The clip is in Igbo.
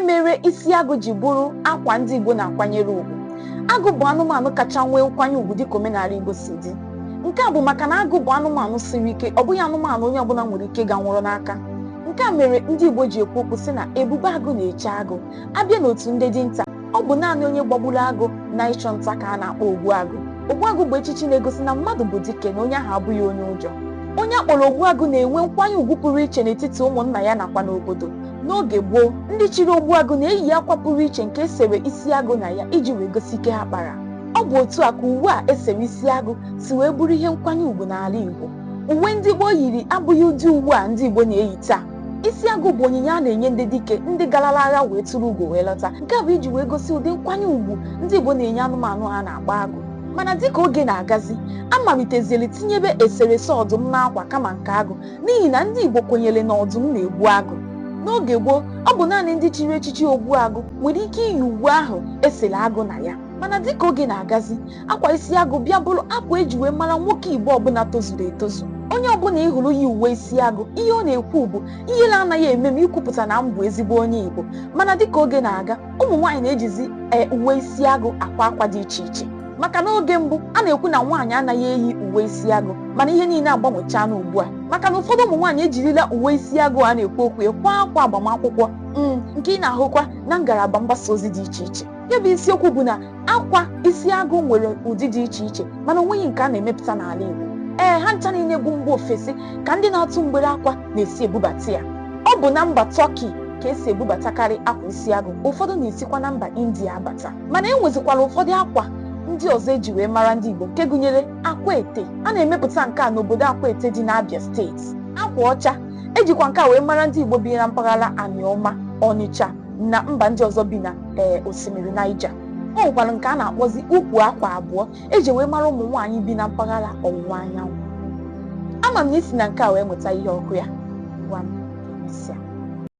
ihe mere isi agụ ji bụrụ akwa ndị Igbo na-akwanyere ugwu. Agụ bụ anụmanụ kacha nwee nkwanye ugwu dịka omenala Igbo si dị. Nke a bụ maka na agụ bụ anụmanụ siri ike, ọ bụghị anụmanụ onye ọbụla nwere ike ganwụrụ n'aka. Nke a mere ndị Igbo ji ekwu okwu sị na ebube agụ na-eche agụ. Abịa n'otu ndị dinta, ọ bụ naanị onye gbagburu agụ na ịchọ nta ka a na-akpọ ogbuagụ. Ogbuagụ bụ echichi na-egosi na mmadụ bụ dike na onye ahụ abụghị onye ụjọ. Onye akpọrọ ogbuagụ na-enwe nkwanye ugwu pụrụ iche n'etiti ụmụnna ya nakwa n'obodo. N'oge gboo, ndị chiri ogbuagụ na-eyi akwa pụrụ iche nke esere isi agụ na ya iji wee gosi ike ha kpara. Ọ bụ otu a ka uwe a esere isi agụ si wee bụrụ ihe nkwanye ugwu n'ala Igbo. Uwe ndị gboo yiri abụghị ụdị uwe a ndị Igbo na-eyi taa. Isi agụ bụ onyinye a na-enye ndị dike ndị garala agha wee tụrụ ugo wee lọta. Nke a bụ iji wee gosi ụdị nkwanye ugwu ndị Igbo na-enye anụmanụ ha na-agba agụ. Mana dịka oge na-agazi, a maliteziere tinyebe eserese ọdụm n'akwa kama nke agụ, n'ihi na ndị Igbo kwenyere na ọdụm na-egbu agụ. N'oge gboo, ọ bụ naanị ndị chiri echichi ogbuagụ nwere ike iyi uwe ahụ esere agụ na ya. Mana dịka oge na-agazi, akwa isi agụ bịa bụrụ akwa eji wee mara nwoke Igbo ọbụla tozuru etozu. Onye ọbụla ị hụrụ yi uwe isi agụ, ihe ọ na-ekwu bụ ihere anaghị eme m ikwupụta na m bụ ezigbo onye Igbo. Mana dịka oge na-aga, ụmụ nwaanyị na-ejizi uwe isi agụ akwa akwa dị iche iche. Maka n'oge mbụ, a na-ekwu na nwaanyị anaghị eyi uwe isi agụ, mana ihe niile agbanwechala ugbu a. Maka na ụfọdụ ụmụ nwaanyị ejirila uwe isi agụ a na-ekwu okwu ya kwa akwa agbamakwụkwọ nke ị na-ahụkwa na ngalaba mgbasa ozi dị iche iche. Ya bụ isiokwu bụ na akwa isi agụ nwere ụdị dị iche iche, mana onweghị nke a na-emepụta n'ala Igbo. Ha ncha niile bụ mba ofesi ka ndị na-atụ mgbere akwa na-esi ebubata ya. Ọ bụ na mba Turkey ka esi ebubatakarị akwa isi agụ, ụfọdụ na-esikwa na mba India abata. Mana e nwezikwara ụfọdụ akwa ndị ọzọ eji wee mara ndị Igbo nke gụnyere akwa ete. A na-emepụta nke a n'obodo akwa ete dị n'Abia steeti. Akwa ọcha ejikwa nke a wee mara ndị Igbo bi na mpaghara Anioma, Onitsha na mba ndị ọzọ bi na osimiri Niger. Ọ nwekwara nke a na-akpọzi ukwu akwa abụọ eji wee mara ụmụ nwaanyị bi na mpaghara ọwụwa anyanwụ. Ama m na isi na nke a wee mụta ihe ọkụ ya. Gwa m,